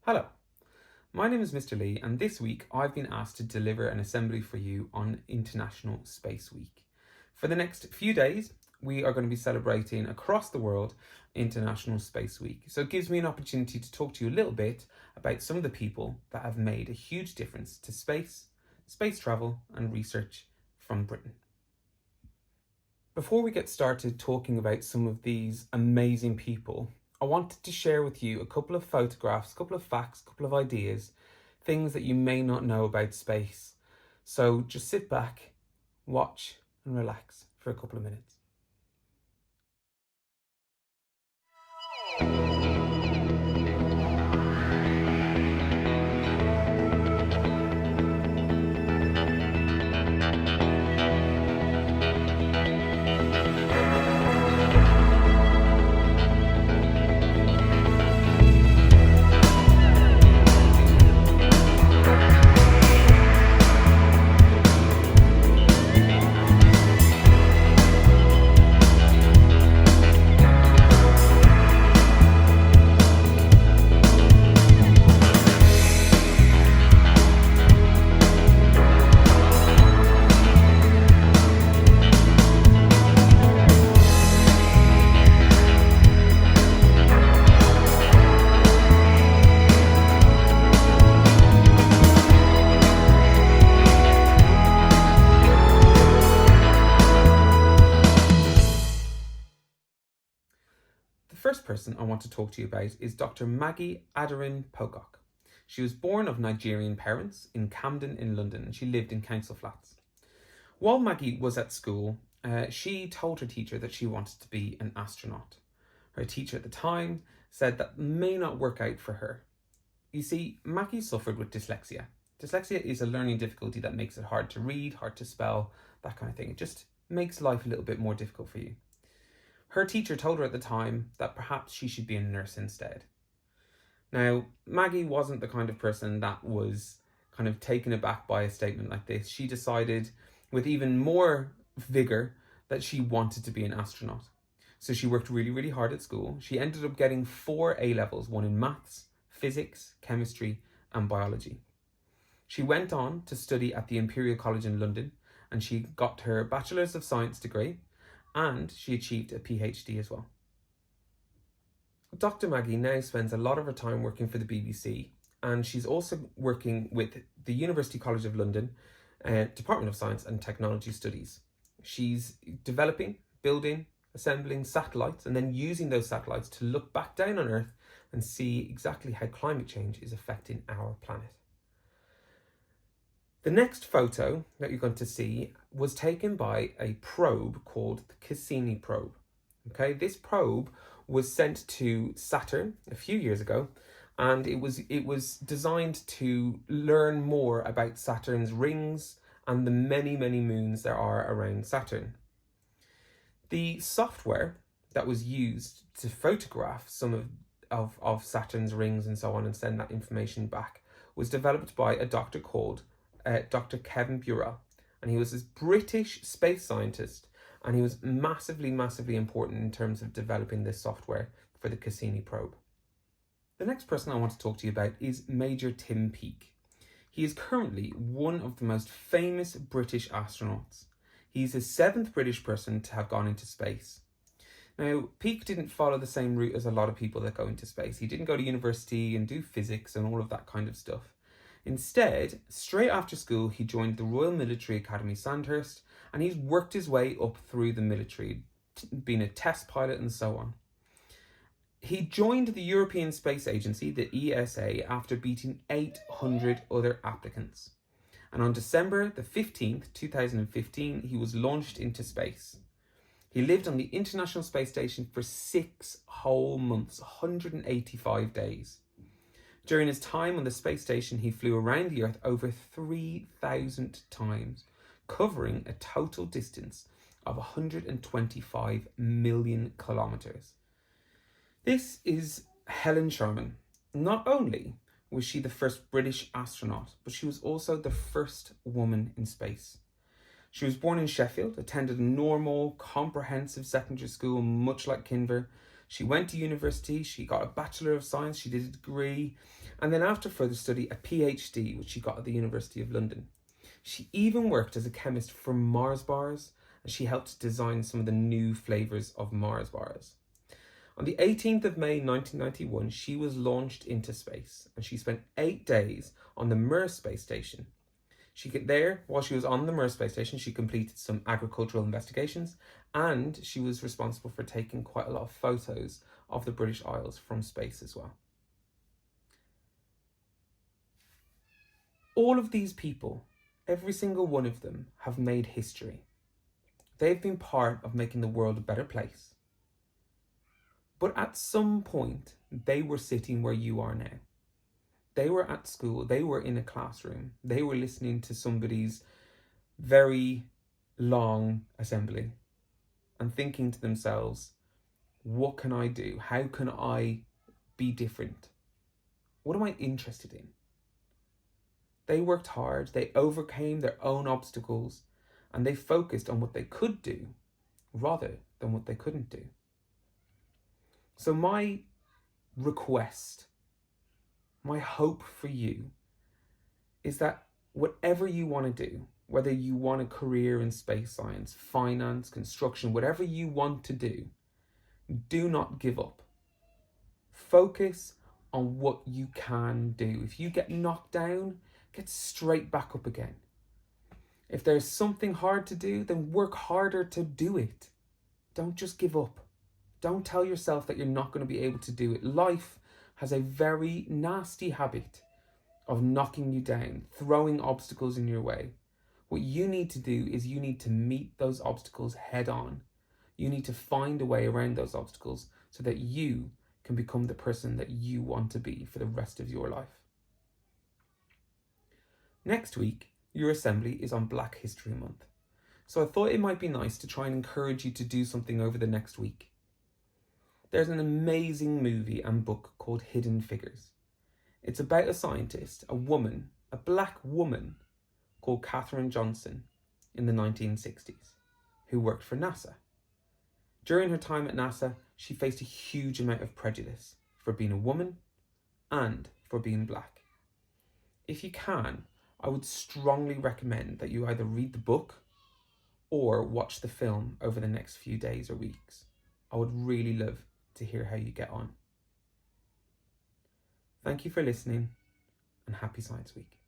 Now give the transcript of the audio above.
Hello, my name is Mr. Lee, and this week I've been asked to deliver an assembly for you on International Space Week. For the next few days, we are going to be celebrating across the world International Space Week. So it gives me an opportunity to talk to you a little bit about some of the people that have made a huge difference to space travel, and research from Britain. Before we get started talking about some of these amazing people, I wanted to share with you a couple of photographs, a couple of facts, a couple of ideas, things that you may not know about space. So just sit back, watch and relax for a couple of minutes. The first person I want to talk to you about is Dr. Maggie Aderin Pogok. She was born of Nigerian parents in Camden in London, and she lived in council flats. While Maggie was at school, she told her teacher that she wanted to be an astronaut. Her teacher at the time said that may not work out for her. You see, Maggie suffered with dyslexia. Dyslexia is a learning difficulty that makes it hard to read, hard to spell, that kind of thing. It just makes life a little bit more difficult for you. Her teacher told her at the time that perhaps she should be a nurse instead. Now, Maggie wasn't the kind of person that was kind of taken aback by a statement like this. She decided with even more vigour that she wanted to be an astronaut. So she worked really, really hard at school. She ended up getting 4 A-levels, one in maths, physics, chemistry and biology. She went on to study at the Imperial College in London, and she got her Bachelor's of Science degree, and she achieved a PhD as well. Dr. Maggie now spends a lot of her time working for the BBC, and she's also working with the University College of London, Department of Science and Technology Studies. She's developing, building, assembling satellites, and then using those satellites to look back down on Earth and see exactly how climate change is affecting our planet. The next photo that you're going to see was taken by a probe called the Cassini probe. Okay, this probe was sent to Saturn a few years ago, and it was designed to learn more about Saturn's rings and the many, many moons there are around Saturn. The software that was used to photograph some of Saturn's rings and so on and send that information back was developed by a doctor called Dr. Kevin Burrell, and he was this British space scientist, and he was massively, massively important in terms of developing this software for the Cassini probe. The next person I want to talk to you about is Major Tim Peake. He is currently one of the most famous British astronauts. He's the 7th British person to have gone into space. Now, Peake didn't follow the same route as a lot of people that go into space. He didn't go to university and do physics and all of that kind of stuff. Instead, straight after school, he joined the Royal Military Academy Sandhurst, and he's worked his way up through the military, being a test pilot and so on. He joined the European Space Agency, the ESA, after beating 800 other applicants. And on December the 15th, 2015, he was launched into space. He lived on the International Space Station for 6 whole months, 185 days. During his time on the space station, he flew around the Earth over 3,000 times, covering a total distance of 125 million kilometres. This is Helen Sherman. Not only was she the first British astronaut, but she was also the first woman in space. She was born in Sheffield, attended a normal, comprehensive secondary school, much like Kinver. She went to university, she got a Bachelor of Science, she did a degree, and then after further study, a PhD, which she got at the University of London. She even worked as a chemist for Mars bars, and she helped design some of the new flavours of Mars bars. On the 18th of May 1991, she was launched into space, and she spent 8 days on the Mir space station. While she was on the Mir space station, she completed some agricultural investigations, and she was responsible for taking quite a lot of photos of the British Isles from space as well. All of these people, every single one of them, have made history. They've been part of making the world a better place. But at some point, they were sitting where you are now. They were at school, they were in a classroom, they were listening to somebody's very long assembly and thinking to themselves, what can I do? How can I be different? What am I interested in? They worked hard, they overcame their own obstacles, and they focused on what they could do rather than what they couldn't do. So my request, my hope for you is that whatever you want to do, whether you want a career in space science, finance, construction, whatever you want to do not give up. Focus on what you can do. If you get knocked down, get straight back up again. If there's something hard to do, then work harder to do it. Don't just give up. Don't tell yourself that you're not going to be able to do it. Life has a very nasty habit of knocking you down, throwing obstacles in your way. What you need to do is you need to meet those obstacles head on. You need to find a way around those obstacles so that you can become the person that you want to be for the rest of your life. Next week, your assembly is on Black History Month. So I thought it might be nice to try and encourage you to do something over the next week. There's an amazing movie and book called Hidden Figures. It's about a scientist, a woman, a black woman called Katherine Johnson in the 1960s, who worked for NASA. During her time at NASA, she faced a huge amount of prejudice for being a woman and for being black. If you can, I would strongly recommend that you either read the book or watch the film over the next few days or weeks. I would really love to hear how you get on. Thank you for listening, and happy Science Week.